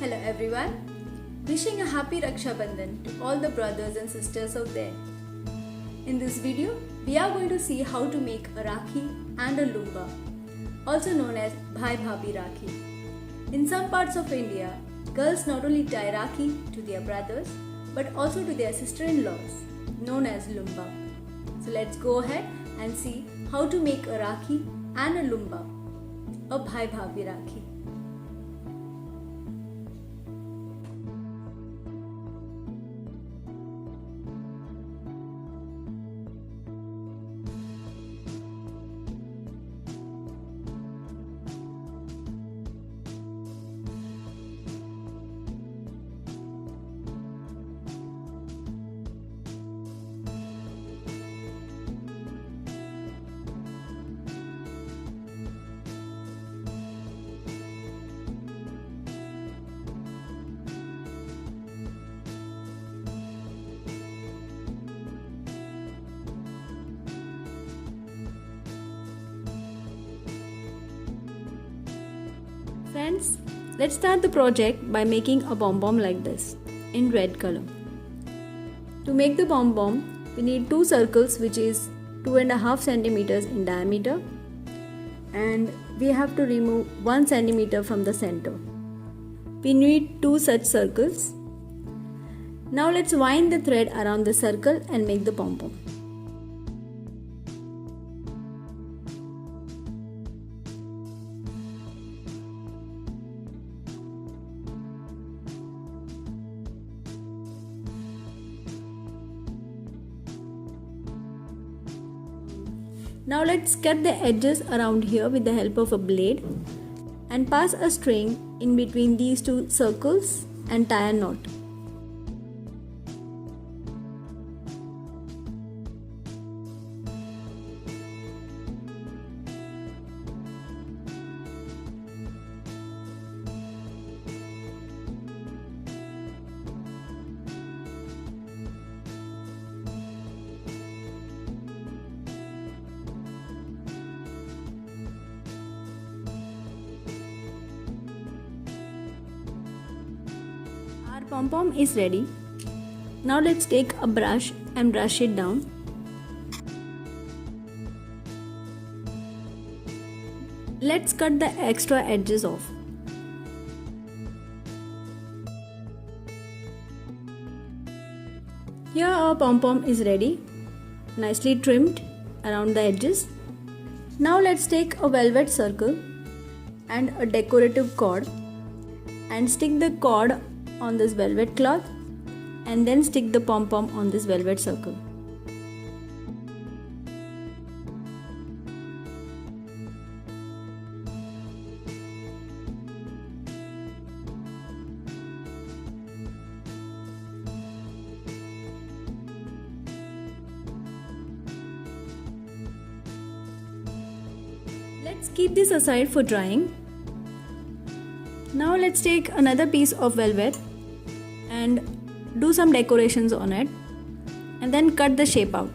Hello everyone. Wishing a happy Raksha Bandhan to all the brothers and sisters out there. In this video, we are going to see how to make a Rakhi and a Lumba, also known as Bhai Bhabhi Rakhi. In some parts of India, girls not only tie Rakhi to their brothers but also to their sister-in-laws, known as Lumba. So let's go ahead and see how to make a Rakhi and a Lumba, a Bhai Bhabhi Rakhi. Friends, let's start the project by making a pom-pom like this in red color. To make the pom-pom, we need two circles which is 2.5 centimeters in diameter, and we have to remove 1 centimeter from the center. We need two such circles. Now let's wind the thread around the circle and make the pom-pom. Now let's cut the edges around here with the help of a blade and pass a string in between these two circles and tie a knot. Our pom-pom is ready. Now let's take a brush and brush it down. Let's cut the extra edges off. Here our pom-pom is ready, nicely trimmed around the edges. Now let's take a velvet circle and a decorative cord and stick the cord on this velvet cloth and then stick the pom-pom on this velvet circle. Let's keep this aside for drying. Now let's take another piece of velvet and do some decorations on it and then cut the shape out.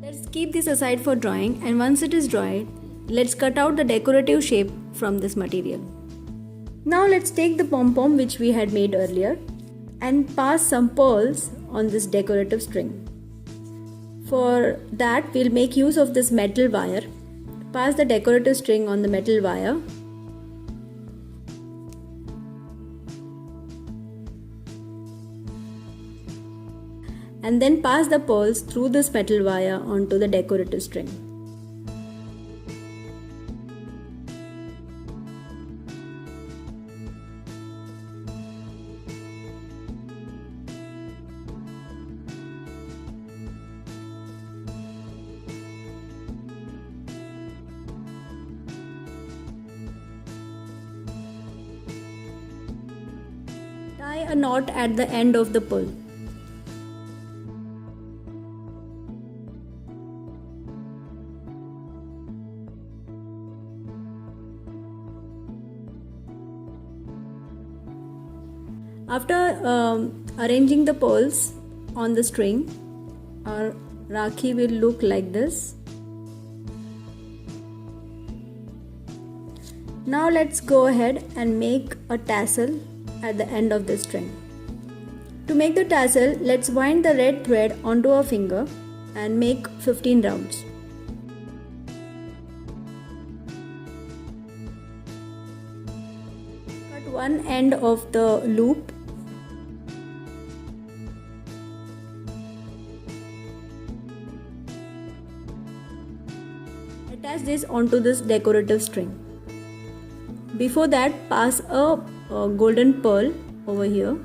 Let's keep this aside for drying, and once it is dried, let's cut out the decorative shape from this material. Now let's take the pom-pom which we had made earlier and pass some pearls on this decorative string. For that, we'll make use of this metal wire. Pass the decorative string on the metal wire. And then pass the pearls through this metal wire onto the decorative string. Tie a knot at the end of the pull. After arranging the pearls on the string, our Rakhi will look like this. Now let's go ahead and make a tassel at the end of the string. To make the tassel, let's wind the red thread onto our finger and make 15 rounds. Cut one end of the loop . Attach this onto this decorative string. Before that, pass a golden pearl over here.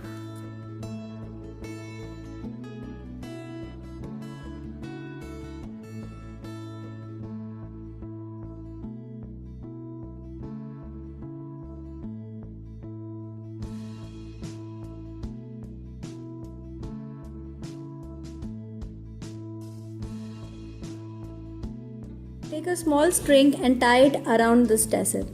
Take a small string and tie it around this tassel.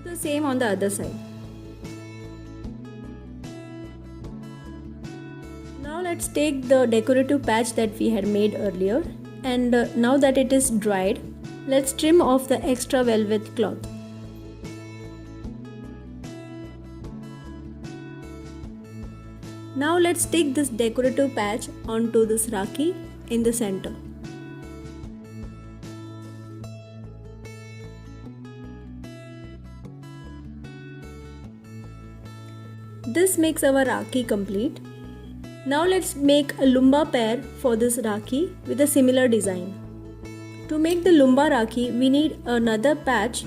The same on the other side. Now let's take the decorative patch that we had made earlier, and now that it is dried, let's trim off the extra velvet cloth. Now let's stick this decorative patch onto this Rakhi in the center. This makes our Rakhi complete. Now let's make a Lumba pair for this Rakhi with a similar design. To make the Lumba Rakhi, we need another patch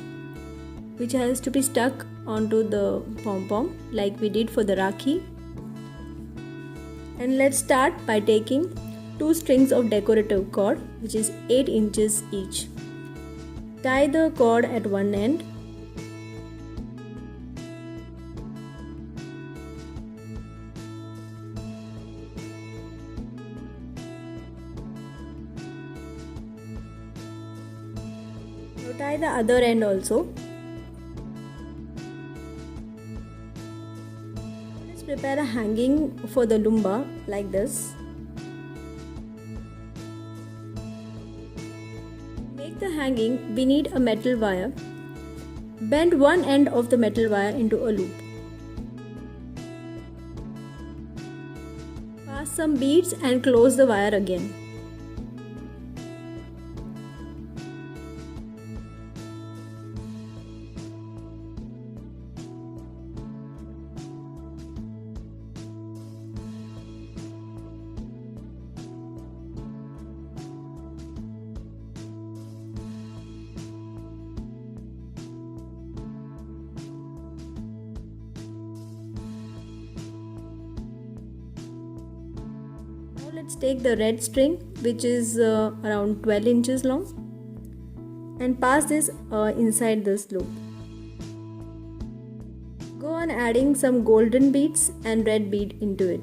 which has to be stuck onto the pom-pom like we did for the Rakhi. And let's start by taking 2 strings of decorative cord, which is 8 inches each. Tie the cord at one end. Now tie the other end also. Let's prepare a hanging for the Lumba like this. To make the hanging, we need a metal wire. Bend one end of the metal wire into a loop. Pass some beads and close the wire again. Let's take the red string, which is around 12 inches long, and pass this inside this loop. Go on adding some golden beads and red bead into it.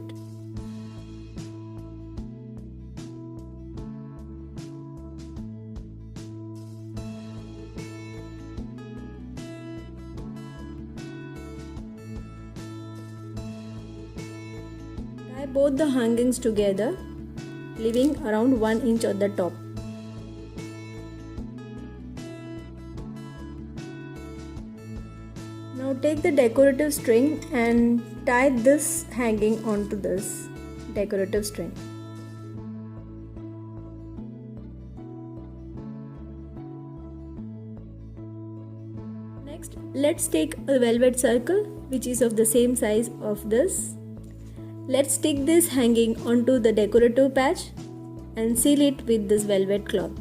Tie both the hangings together, leaving around 1 inch at the top. Now take the decorative string and tie this hanging onto this decorative string. Next, let's take a velvet circle which is of the same size of this. Let's stick this hanging onto the decorative patch and seal it with this velvet cloth.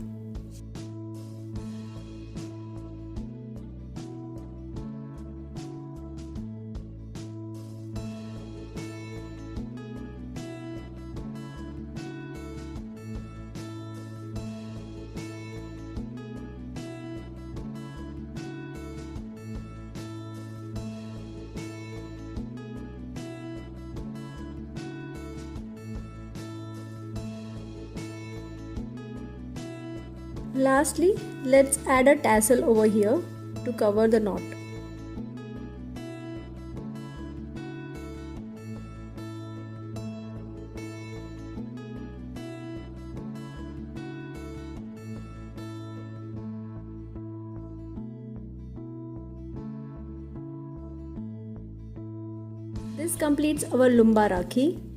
Lastly, let's add a tassel over here to cover the knot. This completes our Lumba Rakhi.